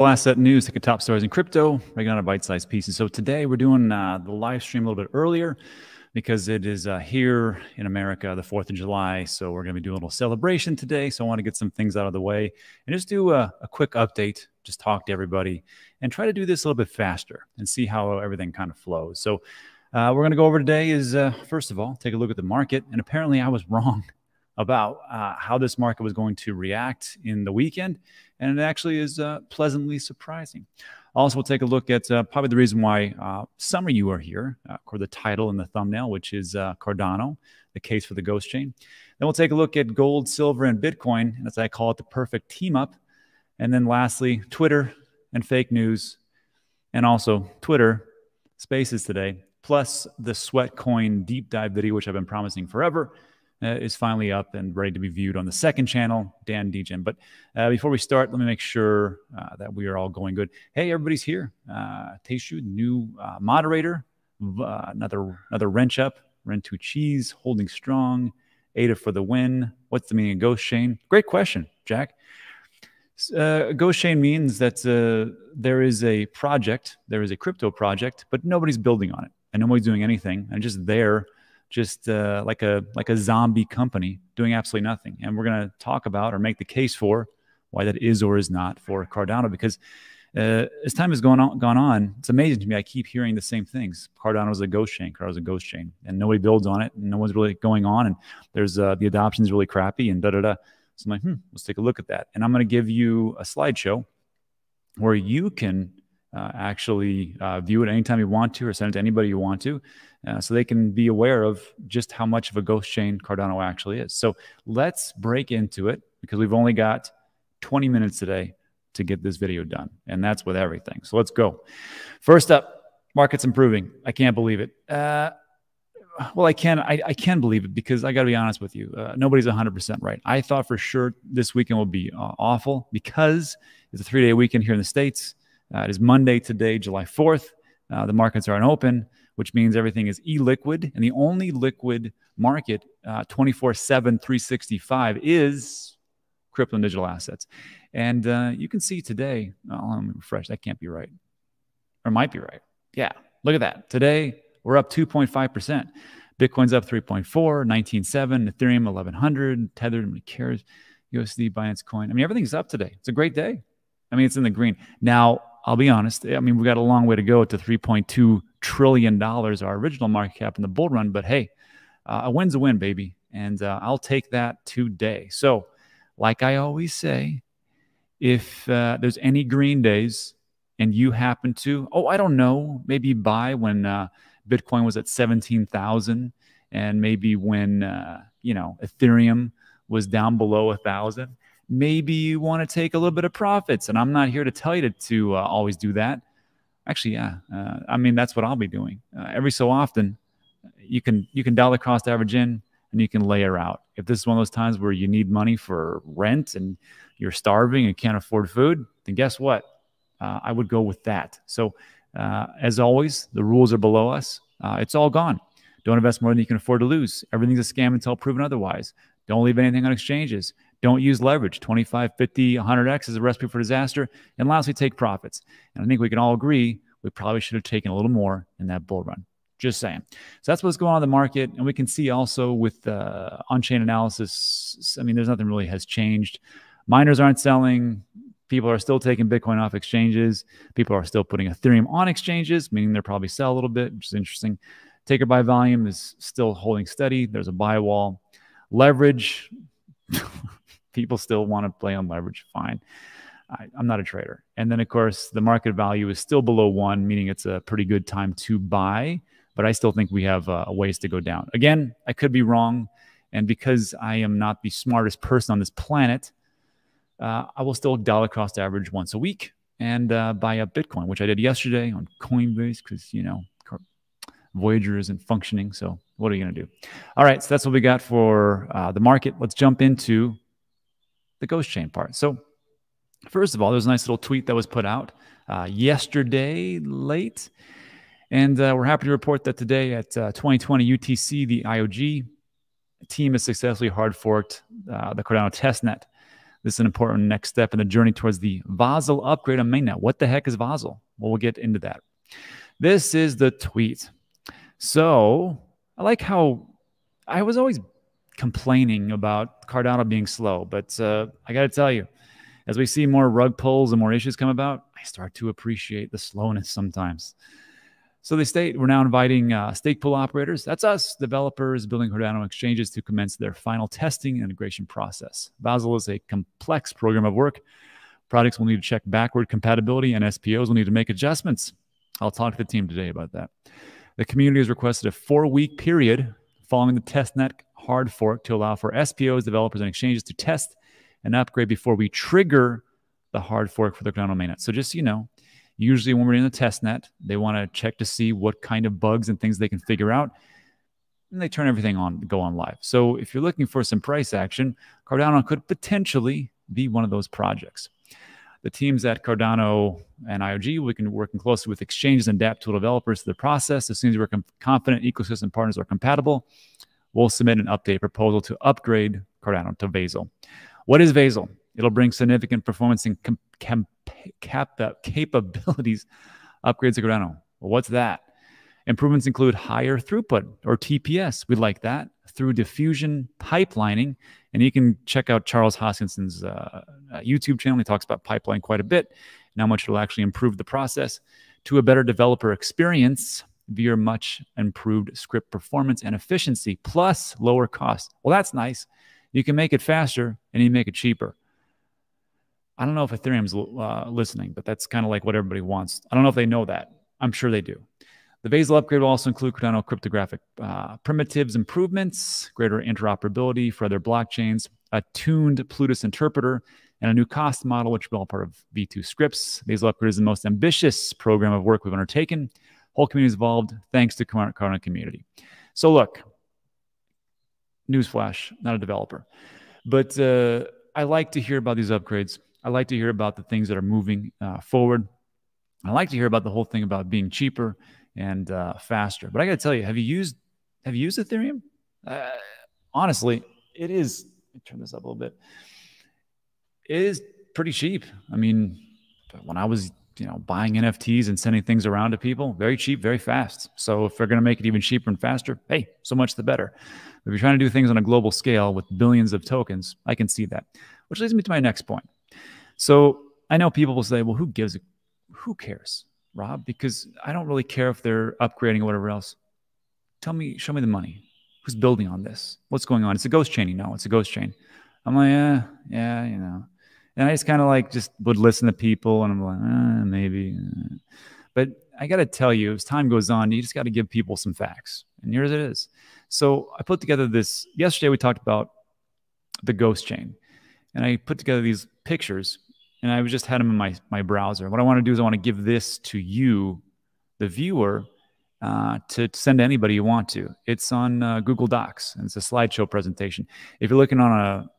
Asset news, take a top stories in crypto, breaking down a bite-sized pieces. So today we're doing the live stream a little bit earlier because it is here in America, the 4th of July. So we're going to be doing a little celebration today. So I want to get some things out of the way and just do a quick update, just talk to everybody and try to do this a little bit faster and see how everything kind of flows. So we're going to go over today is, first of all, take a look at the market. And apparently I was wrong about how this market was going to react in the weekend. And it actually is pleasantly surprising. Also, we'll take a look at probably the reason why some of you are here, or the title and the thumbnail, which is Cardano, the case for the ghost chain. Then we'll take a look at gold, silver, and Bitcoin, as I call it, the perfect team up. And then lastly, Twitter and fake news, and also Twitter Spaces today, plus the Sweat Coin deep dive video, which I've been promising forever. Is finally up and ready to be viewed on the second channel, Dan Degen. But before we start, let me make sure that we are all going good. Hey, everybody's here. Teishu, new moderator, another wrench up, Rentu Cheese, holding strong, Ada for the win. What's the meaning of ghost chain? Great question, Jack. Ghost chain means that there is a project, there is a crypto project, but nobody's building on it and nobody's doing anything and just there. Just like a zombie company doing absolutely nothing. And we're going to talk about or make the case for why that is or is not for Cardano, because as time has gone on, it's amazing to me. I keep hearing the same things. Cardano is a ghost chain. Cardano is a ghost chain, and nobody builds on it, and no one's really going on, and there's the adoption is really crappy, and da-da-da. So I'm like, let's take a look at that. And I'm going to give you a slideshow where you can actually view it anytime you want to or send it to anybody you want to, so they can be aware of just how much of a ghost chain Cardano actually is. So let's break into it because we've only got 20 minutes today to get this video done, and that's with everything. So let's go. First up, market's improving. I can't believe it. Well, I can believe it because I got to be honest with you. Nobody's 100% right. I thought for sure this weekend will be awful because it's a 3-day weekend here in the States. It is Monday today, July 4th. The markets aren't open, which means everything is illiquid. And the only liquid market 24/7, 365 is crypto and digital assets. And you can see today, let me refresh. That can't be right. Or might be right. Yeah, look at that. Today, we're up 2.5%. Bitcoin's up 3.4, 19.7, Ethereum 1100, Tethered, nobody cares. USD, Binance Coin. I mean, everything's up today. It's a great day. I mean, it's in the green. Now, I'll be honest. I mean, we've got a long way to go to $3.2 trillion, our original market cap in the bull run. But hey, a win's a win, baby. And I'll take that today. So like I always say, if there's any green days and you happen to, I don't know, maybe buy when Bitcoin was at 17,000 and maybe when, Ethereum was down below 1,000. Maybe you want to take a little bit of profits, and I'm not here to tell you to always do that. Actually, yeah. I mean, that's what I'll be doing. Every so often, you can dollar cost average in, and you can layer out. If this is one of those times where you need money for rent and you're starving and can't afford food, then guess what? I would go with that. So, as always, the rules are below us. It's all gone. Don't invest more than you can afford to lose. Everything's a scam until proven otherwise. Don't leave anything on exchanges. Don't use leverage. 25, 50, 100x is a recipe for disaster. And lastly, take profits. And I think we can all agree we probably should have taken a little more in that bull run. Just saying. So that's what's going on in the market. And we can see also with on-chain analysis, I mean, there's nothing really has changed. Miners aren't selling. People are still taking Bitcoin off exchanges. People are still putting Ethereum on exchanges, meaning they'll probably sell a little bit, which is interesting. Taker buy volume is still holding steady. There's a buy wall. Leverage, people still want to play on leverage. Fine. I'm not a trader. And then, of course, the market value is still below 1, meaning it's a pretty good time to buy. But I still think we have a ways to go down. Again, I could be wrong. And because I am not the smartest person on this planet, I will still dollar cost average once a week and buy up Bitcoin, which I did yesterday on Coinbase because, Voyager isn't functioning. So what are you going to do? All right. So that's what we got for the market. Let's jump into the ghost chain part. So first of all, there's a nice little tweet that was put out yesterday late. And we're happy to report that today at 2020 UTC, the IOG team has successfully hard forked the Cardano testnet. This is an important next step in the journey towards the Vasil upgrade on mainnet. What the heck is Vasil? Well, we'll get into that. This is the tweet. So I like how I was always complaining about Cardano being slow, but I got to tell you, as we see more rug pulls and more issues come about, I start to appreciate the slowness sometimes. So they state we're now inviting stake pool operators, that's us, developers building Cardano exchanges, to commence their final testing and integration process. Vasil is a complex program of work. Projects will need to check backward compatibility, and SPOs will need to make adjustments. I'll talk to the team today about that. The community has requested a 4-week period following the testnet hard fork to allow for SPOs, developers, and exchanges to test and upgrade before we trigger the hard fork for the Cardano mainnet. So just so you know, usually when we're in the testnet, they want to check to see what kind of bugs and things they can figure out, and they turn everything on, go on live. So if you're looking for some price action, Cardano could potentially be one of those projects. The teams at Cardano and IOG, we can working closely with exchanges and DApp tool developers to the process. As soon as we're confident ecosystem partners are compatible, we'll submit an update proposal to upgrade Cardano to Vasil. What is Vasil? It'll bring significant performance and capabilities upgrades to Cardano. Well, what's that? Improvements include higher throughput, or TPS. We like that, through diffusion pipelining. And you can check out Charles Hoskinson's YouTube channel. He talks about pipeline quite a bit and how much it'll actually improve the process to a better developer experience via much improved script performance and efficiency, plus lower cost. Well, that's nice. You can make it faster and you make it cheaper. I don't know if Ethereum's listening, but that's kind of like what everybody wants. I don't know if they know that. I'm sure they do. The Vasil upgrade will also include Cardano cryptographic primitives improvements, greater interoperability for other blockchains, a tuned Plutus interpreter, and a new cost model, which will be all part of V2 scripts. Vasil upgrade is the most ambitious program of work we've undertaken. Whole community is involved thanks to Cardano community. So look, newsflash, not a developer, but I like to hear about these upgrades. I like to hear about the things that are moving forward. I like to hear about the whole thing about being cheaper and faster. But I got to tell you, have you used Ethereum? Honestly, it is. Let me turn this up a little bit. It is pretty cheap. I mean, when I was buying NFTs and sending things around to people, very cheap, very fast. So if they're going to make it even cheaper and faster, hey, so much the better. If you're trying to do things on a global scale with billions of tokens, I can see that. Which leads me to my next point. So I know people will say, well, who cares, Rob? Because I don't really care if they're upgrading or whatever else. Show me the money. Who's building on this? What's going on? It's a ghost chain. It's a ghost chain. I'm like, yeah. And I just kind of just would listen to people, and I'm like, maybe. But I got to tell you, as time goes on, you just got to give people some facts. And here it is. So I put together this. Yesterday, we talked about the ghost chain. And I put together these pictures, and I just had them in my browser. What I want to do is I want to give this to you, the viewer, to send to anybody you want to. It's on Google Docs, and it's a slideshow presentation. If you're looking on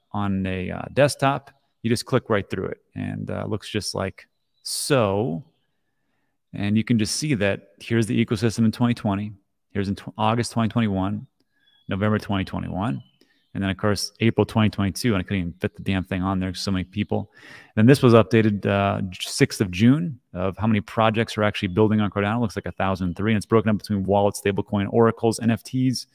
a desktop, you just click right through it, and it looks just like so. And you can just see that here's the ecosystem in 2020. Here's in August 2021, November 2021. And then, of course, April 2022, and I couldn't even fit the damn thing on there. So many people. And then this was updated 6th of June of how many projects are actually building on Cardano. It looks like 1,003. And it's broken up between wallets, stablecoin, oracles, NFTs,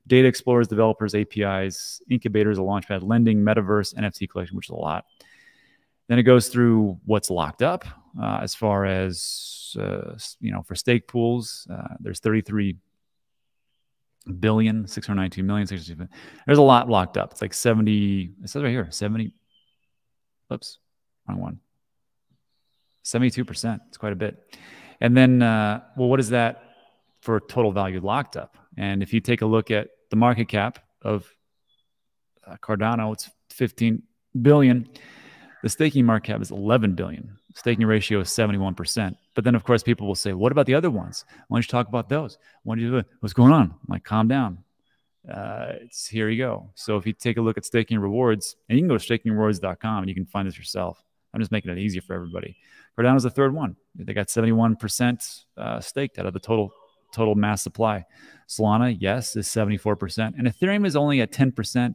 data explorers, developers, APIs, incubators, a launchpad, lending, metaverse, NFT collection, which is a lot. Then it goes through what's locked up as far as, for stake pools. There's 33 billion, 692 million, 67. There's a lot locked up. It's like 70. It says right here, 70. Oops, wrong one. 72%. It's quite a bit. And then, what is that for total value locked up? And if you take a look at the market cap of Cardano, it's 15 billion. The staking market cap is 11 billion. Staking ratio is 71%. But then, of course, people will say, what about the other ones? Why don't you talk about those? What's going on? I'm like, calm down. Here you go. So if you take a look at staking rewards, and you can go to stakingrewards.com and you can find this yourself. I'm just making it easier for everybody. Cardano's the third one. They got 71% staked out of the total mass supply. Solana, yes, is 74%. And Ethereum is only at 10%.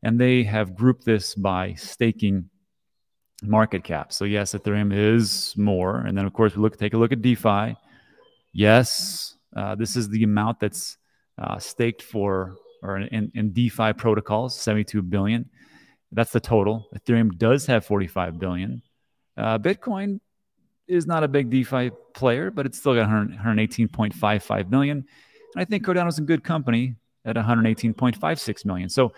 And they have grouped this by staking market cap. So yes, Ethereum is more. And then of course we take a look at DeFi. Yes, this is the amount that's staked for or in DeFi protocols, 72 billion. That's the total. Ethereum does have 45 billion. Bitcoin is not a big DeFi player, but it's still got 118.55 million. And I think Cardano's in good company at 118.56 million. So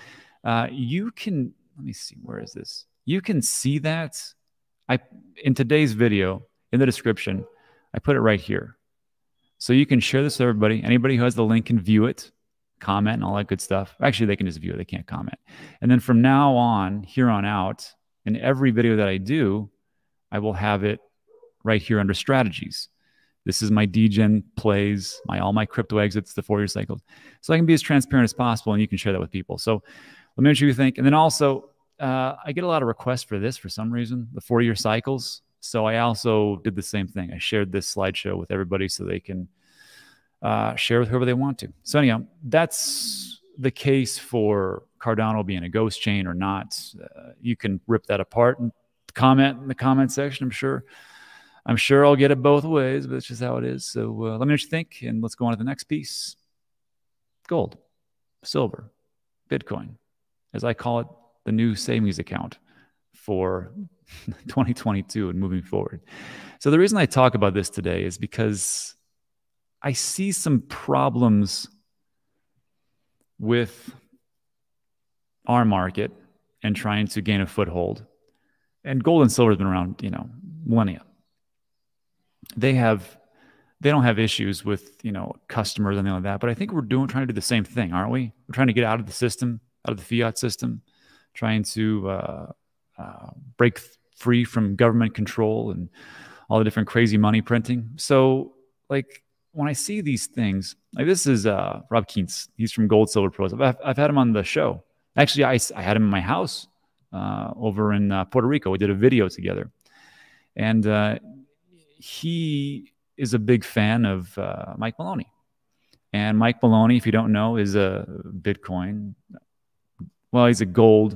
you can, let me see, where is this? You can see that in today's video, in the description, I put it right here. So you can share this with everybody. Anybody who has the link can view it, comment, and all that good stuff. Actually, they can just view it. They can't comment. And then from now on, here on out, in every video that I do, I will have it right here under strategies. This is my degen plays, all my crypto exits, the 4-year cycles. So I can be as transparent as possible, and you can share that with people. So let me know what you think. And then also, I get a lot of requests for this for some reason, the 4-year cycles. So I also did the same thing. I shared this slideshow with everybody so they can share with whoever they want to. So anyhow, that's the case for Cardano being a ghost chain or not. You can rip that apart and comment in the comment section. I'm sure I'll get it both ways, but it's just how it is. So let me know what you think, and let's go on to the next piece. Gold, silver, Bitcoin, as I call it, the new savings account for 2022 and moving forward. So the reason I talk about this today is because I see some problems with our market and trying to gain a foothold. And gold and silver has been around, millennia. They don't have issues with, customers and anything like that. But I think we're trying to do the same thing, aren't we? We're trying to get out of the system, out of the fiat system, trying to break free from government control and all the different crazy money printing. So, like, when I see these things, like this is Rob Keens. He's from Gold Silver Pros. I've had him on the show. Actually, I had him in my house over in Puerto Rico. We did a video together. And he is a big fan of Mike Maloney. And Mike Maloney, if you don't know, is a Bitcoin. Well, he's a gold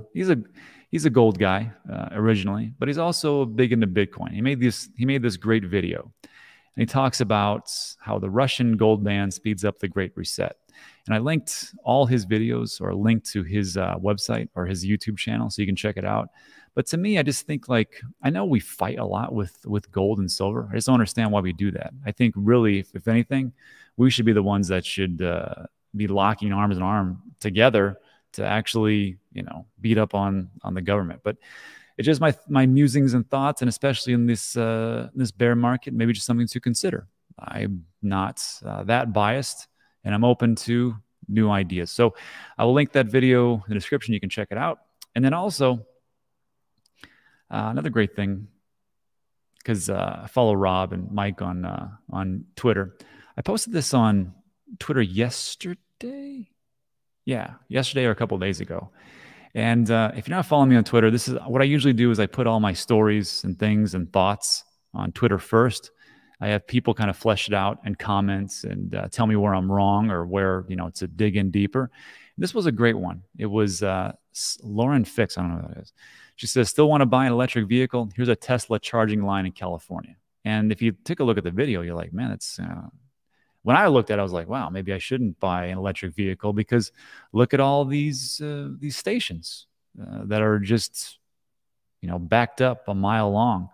guy originally, but he's also big into Bitcoin. He made this great video. And he talks about how the Russian gold ban speeds up the Great Reset. And I linked all his videos, or linked to his website or his YouTube channel, so you can check it out. But to me, I just think, like, I know we fight a lot with gold and silver. I just don't understand why we do that. I think really, if anything, we should be the ones that should be locking arms and arm together to actually, beat up on the government. But it's just my musings and thoughts, and especially in this bear market, maybe just something to consider. I'm not that biased, and I'm open to new ideas. So I will link that video in the description. You can check it out. And then also, another great thing, because I follow Rob and Mike on Twitter. I posted this on Twitter yesterday. Yeah, yesterday or a couple of days ago. And if you're not following me on Twitter, this is what I usually do is I put all my stories and things and thoughts on Twitter first. I have people kind of flesh it out and comments and tell me where I'm wrong or where, to dig in deeper. This was a great one. It was Lauren Fix. I don't know who that is. She says, still want to buy an electric vehicle? Here's a Tesla charging line in California. And if you take a look at the video, you're like, man, it's... When I looked at it, I was like, wow, maybe I shouldn't buy an electric vehicle, because look at all these stations that are just, backed up a mile long.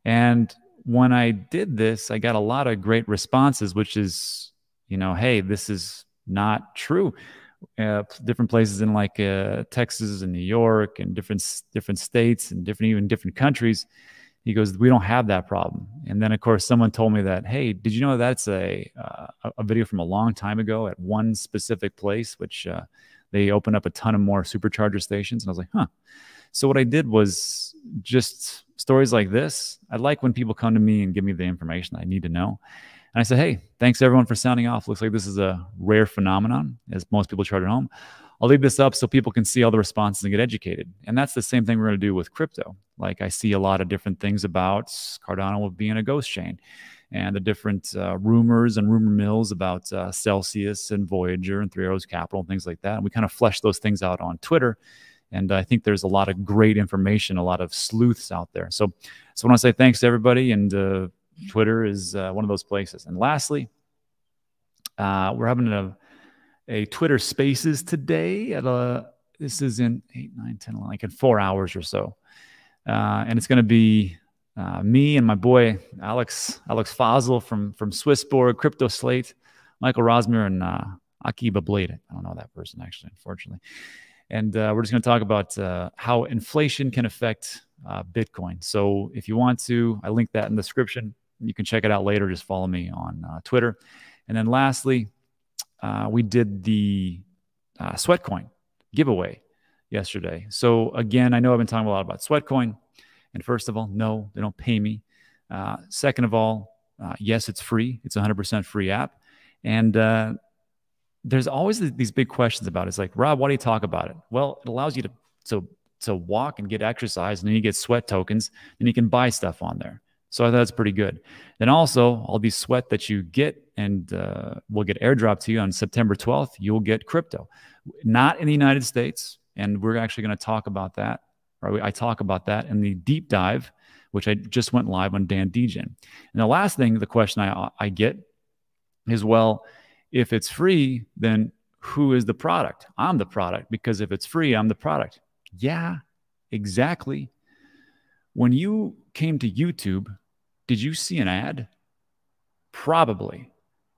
And when I did this, I got a lot of great responses, which is, hey, this is not true. Different places in like Texas and New York and different states and even different countries. He goes, we don't have that problem. And then, of course, someone told me that, hey, did you know that's a video from a long time ago at one specific place, which they opened up a ton of more supercharger stations. And I was like, huh. So what I did was just stories like this. I like when people come to me and give me the information I need to know. And I said, hey, thanks everyone for sounding off. Looks like this is a rare phenomenon, as most people charge at home. I'll leave this up so people can see all the responses and get educated. And that's the same thing we're going to do with crypto. Like, I see a lot of different things about Cardano being a ghost chain, and the different rumors and rumor mills about Celsius and Voyager and Three Arrows Capital and things like that. And we kind of flesh those things out on Twitter. And I think there's a lot of great information, a lot of sleuths out there. So I want to say thanks to everybody, and Twitter is one of those places. And lastly, we're having a Twitter Spaces today this is in 8, 9, 10, 11, like in 4 hours or so. And it's going to be me and my boy, Alex Fazl from Swissborg, Crypto Slate, Michael Rosmer, and Akiba Blade. I don't know that person, actually, unfortunately. And we're just going to talk about how inflation can affect Bitcoin. So if you want to, I link that in the description. You can check it out later. Just follow me on Twitter. And then lastly, we did the Sweatcoin giveaway yesterday. So again, I know I've been talking a lot about Sweatcoin. And first of all, no, they don't pay me. Second of all, yes, it's free. It's a 100% free app. And there's always these big questions about it. It's like, Rob, why do you talk about it? Well, it allows you to walk and get exercise, and then you get sweat tokens, and you can buy stuff on there. So I thought that's pretty good. Then also, all these sweat that you get and will get airdropped to you on September 12th, you'll get crypto. Not in the United States, and we're actually going to talk about that. Or I talk about that in the deep dive, which I just went live on Dan Degen. And the last thing, the question I get is, well, if it's free, then who is the product? I'm the product, because if it's free, I'm the product. Yeah, exactly. When you came to YouTube, did you see an ad? Probably.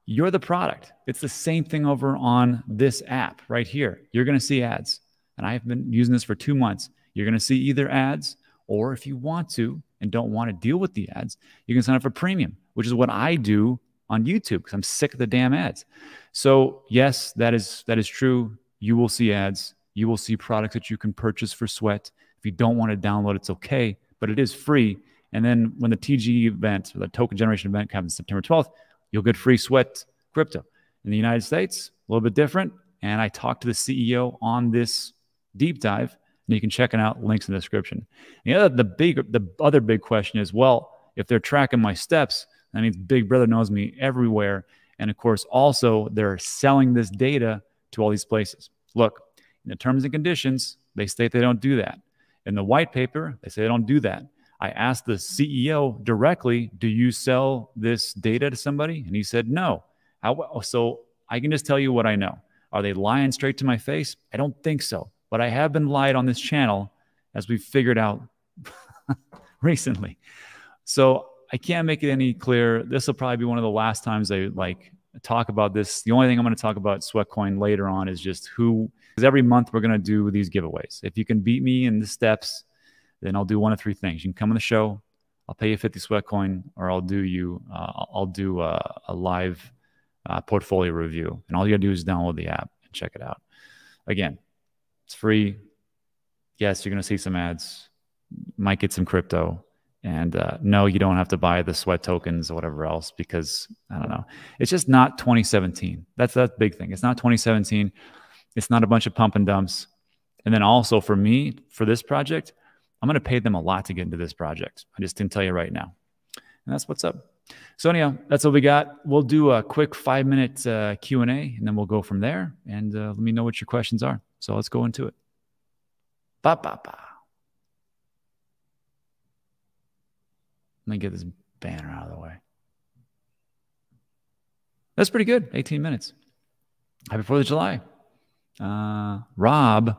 You're the product. It's the same thing over on this app right here. You're going to see ads. And I've been using this for 2 months. You're going to see either ads, or if you want to and don't want to deal with the ads, you can sign up for premium, which is what I do on YouTube because I'm sick of the damn ads. So yes, that is true. You will see ads. You will see products that you can purchase for Sweat. If you don't want to download, it's okay, but it is free. And then when the TG event, or the token generation event, comes September 12th, you'll get free Sweat crypto. In the United States, a little bit different. And I talked to the CEO on this deep dive, and you can check it out. Links in the description. The other big question is, well, if they're tracking my steps, that means Big Brother knows me everywhere. And of course, also they're selling this data to all these places. Look, in the terms and conditions, they state they don't do that. In the white paper, they say they don't do that. I asked the CEO directly, do you sell this data to somebody? And he said, no. So I can just tell you what I know. Are they lying straight to my face? I don't think so. But I have been lied on this channel, as we've figured out recently. So I can't make it any clearer. This will probably be one of the last times I talk about this. The only thing I'm going to talk about Sweatcoin later on is just who, because every month we're going to do these giveaways. If you can beat me in the steps, then I'll do one of three things. You can come on the show, I'll pay you 50 Sweatcoin, or I'll do a live portfolio review. And all you got to do is download the app and check it out. Again, it's free. Yes, you're going to see some ads. Might get some crypto. And no, you don't have to buy the Sweat tokens or whatever else, because I don't know. It's just not 2017. That's the big thing. It's not 2017. It's not a bunch of pump and dumps. And then also for me, for this project, I'm going to pay them a lot to get into this project. I just didn't tell you right now. And that's what's up. So anyhow, that's what we got. We'll do a quick 5-minute Q&A, and then we'll go from there. And let me know what your questions are. So let's go into it. Let me get this banner out of the way. That's pretty good. 18 minutes. Happy 4th of July. Rob,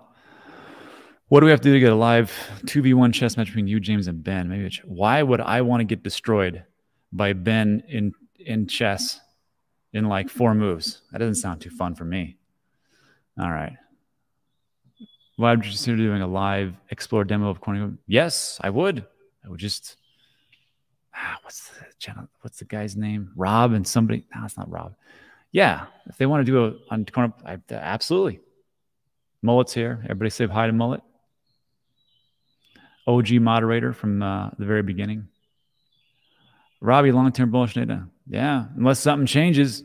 what do we have to do to get a live 2v1 chess match between you, James, and Ben? Maybe why would I want to get destroyed by Ben in chess in like 4 moves? That doesn't sound too fun for me. All right. Why would you consider doing a live explore demo of Corning? Yes, I would. I would just... what's the channel? What's the guy's name? Rob and somebody. No, it's not Rob. Yeah, if they want to do on corner, absolutely. Mullet's here. Everybody say hi to Mullet. OG moderator from the very beginning. Robbie, long-term bullish data. Yeah, unless something changes.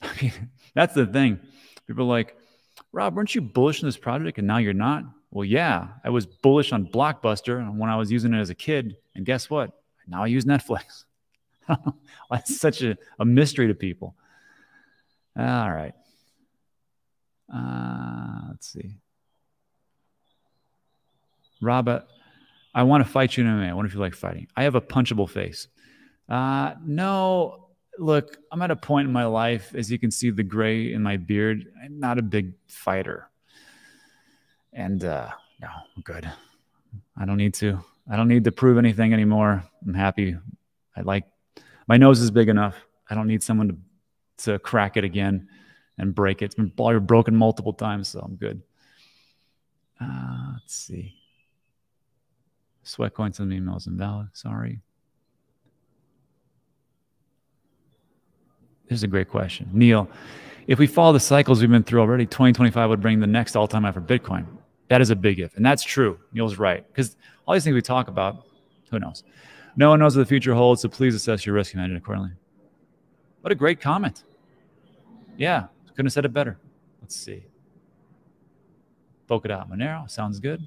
I mean, that's the thing. People are like, Rob, weren't you bullish in this project and now you're not? Well, yeah, I was bullish on Blockbuster when I was using it as a kid. And guess what? Now I use Netflix. That's such a mystery to people. All right. Let's see. Rob, I want to fight you in MMA. I wonder if you like fighting. I have a punchable face. No, look, I'm at a point in my life, as you can see the gray in my beard. I'm not a big fighter. And no, I'm good. I don't need to. I don't need to prove anything anymore. I'm happy. My nose is big enough. I don't need someone to crack it again and break it. It's been broken multiple times, so I'm good. Let's see. Sweat coins on the email is invalid. Sorry. This is a great question. Neil, if we follow the cycles we've been through already, 2025 would bring the next all-time high for Bitcoin. That is a big if. And that's true. Neil's right. Because all these things we talk about, who knows? No one knows what the future holds, so please assess your risk and manage it accordingly. What a great comment. Yeah, couldn't have said it better. Let's see. Polkadot Monero, sounds good.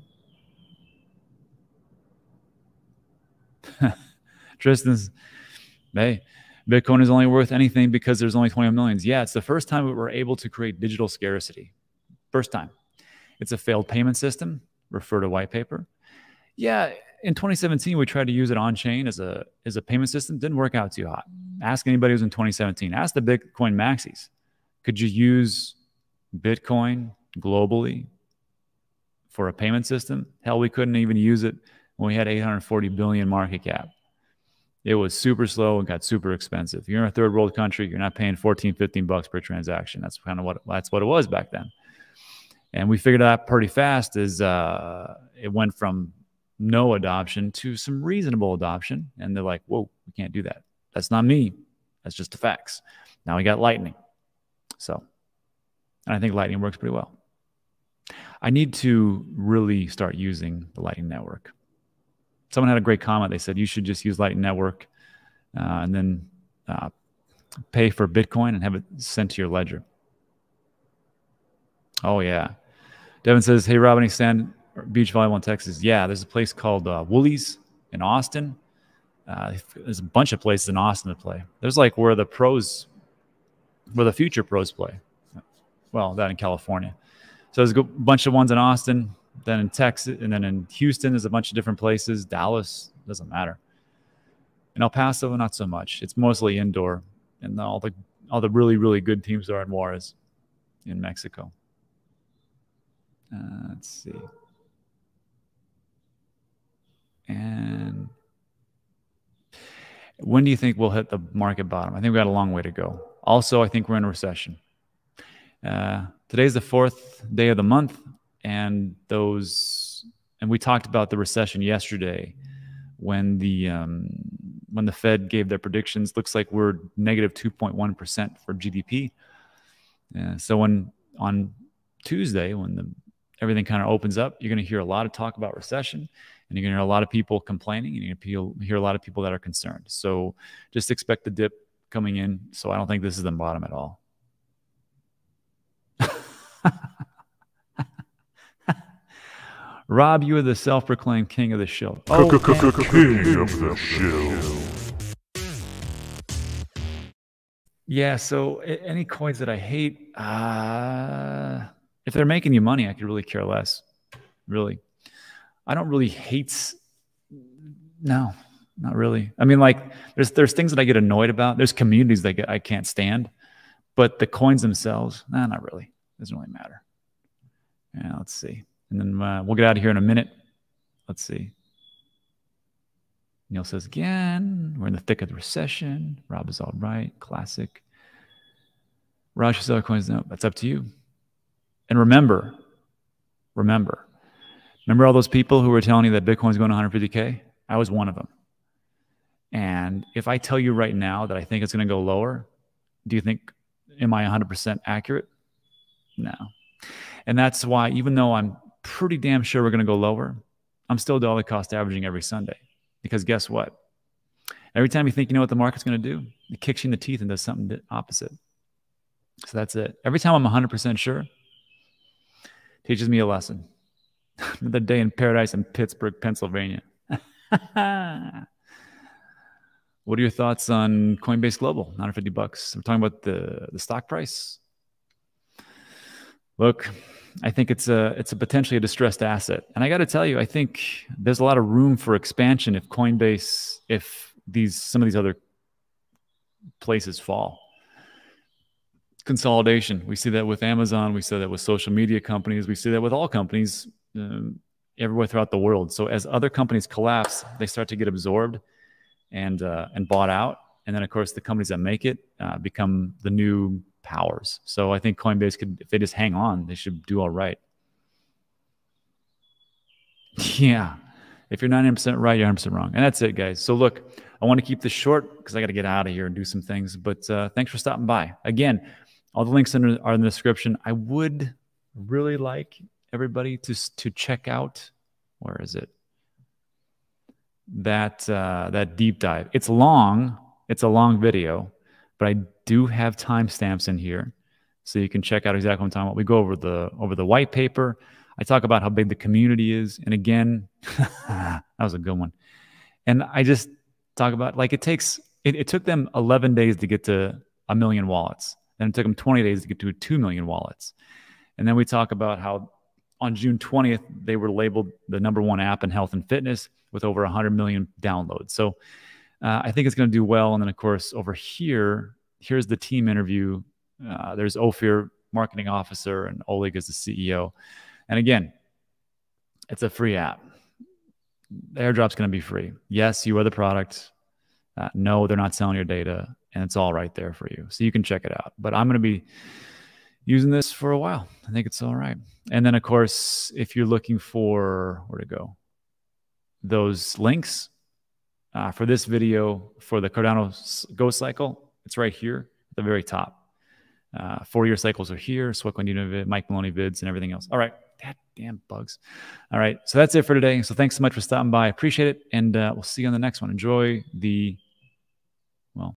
Tristan's, hey, Bitcoin is only worth anything because there's only 20 millions. Yeah, it's the first time we were able to create digital scarcity. First time. It's a failed payment system. Refer to white paper. Yeah, in 2017, we tried to use it on-chain as a payment system. Didn't work out too hot. Ask anybody who's in 2017. Ask the Bitcoin maxis. Could you use Bitcoin globally for a payment system? Hell, we couldn't even use it when we had 840 billion market cap. It was super slow and got super expensive. You're in a third world country, you're not paying 14, 15 bucks per transaction. That's kind of what it was back then. And we figured out pretty fast as it went from no adoption to some reasonable adoption. And they're like, whoa, we can't do that. That's not me. That's just the facts. Now we got Lightning. So, and I think Lightning works pretty well. I need to really start using the Lightning Network. Someone had a great comment. They said, you should just use Lightning Network and then pay for Bitcoin and have it sent to your ledger. Oh, yeah. Devin says, hey, Rob, any sand beach volleyball in Texas? Yeah, there's a place called Woolies in Austin. There's a bunch of places in Austin to play. There's like where the future pros play. Well, that in California. So there's a bunch of ones in Austin, then in Texas, and then in Houston, there's a bunch of different places. Dallas, doesn't matter. In El Paso, not so much. It's mostly indoor. And all the really, really good teams are in Juarez in Mexico. Let's see. And when do you think we'll hit the market bottom? I think we got a long way to go. Also, I think we're in a recession. Today's the 4th day of the month, and we talked about the recession yesterday when the Fed gave their predictions. Looks like we're negative 2.1% for GDP. So on Tuesday, when everything kind of opens up, you're going to hear a lot of talk about recession, and you're going to hear a lot of people complaining, and you're going to hear a lot of people that are concerned. So just expect the dip coming in. So I don't think this is the bottom at all. Rob, you are the self-proclaimed king of the show. King of the show. Yeah, so any coins that I hate, if they're making you money, I could really care less. Really. I don't really hate. No, not really. I mean, like, there's things that I get annoyed about. There's communities that I can't stand. But the coins themselves, not really. Doesn't really matter. Yeah, let's see. And then we'll get out of here in a minute. Let's see. Neil says again, we're in the thick of the recession. Rob is all right. Classic. Raj, you sell coins? No, that's up to you. And remember all those people who were telling you that Bitcoin's going to 150K? I was one of them. And if I tell you right now that I think it's going to go lower, do you think, am I 100% accurate? No. And that's why, even though I'm pretty damn sure we're going to go lower, I'm still dollar cost averaging every Sunday. Because guess what? Every time you think you know what the market's going to do, it kicks you in the teeth and does something opposite. So that's it. Every time I'm 100% sure, teaches me a lesson. Another day in paradise in Pittsburgh, Pennsylvania. What are your thoughts on Coinbase Global? $950. We're talking about the stock price. Look, I think it's a potentially a distressed asset. And I got to tell you, I think there's a lot of room for expansion if Coinbase, if some of these other places fall. Consolidation. We see that with Amazon. We see that with social media companies. We see that with all companies everywhere throughout the world. So as other companies collapse, they start to get absorbed and bought out. And then, of course, the companies that make it become the new powers. So I think Coinbase could, if they just hang on, they should do all right. Yeah. If you're 90% right, you're 100% wrong. And that's it, guys. So look, I want to keep this short because I got to get out of here and do some things. But thanks for stopping by. Again, all the links are in the description. I would really like everybody to check out, where is it? That deep dive. It's long. It's a long video, but I do have timestamps in here, so you can check out exactly what I'm talking about. We go over the white paper. I talk about how big the community is, and again, that was a good one. And I just talk about, like, it took them 11 days to get to 1 million wallets. Then it took them 20 days to get to 2 million wallets. And then we talk about how on June 20th, they were labeled the #1 app in health and fitness with over 100 million downloads. So I think it's going to do well. And then, of course, over here, here's the team interview. There's Ophir, marketing officer, and Oleg is the CEO. And again, it's a free app. The airdrop's going to be free. Yes, you are the product. No, they're not selling your data, and it's all right there for you. So you can check it out. But I'm going to be using this for a while. I think it's all right. And then, of course, if you're looking for where to go, those links for this video for the Cardano Go cycle, it's right here at the very top. 4-year cycles are here. Sweklandino, Mike Maloney vids, and everything else. All right. That damn bugs. All right. So that's it for today. So thanks so much for stopping by. I appreciate it. And we'll see you on the next one. Enjoy the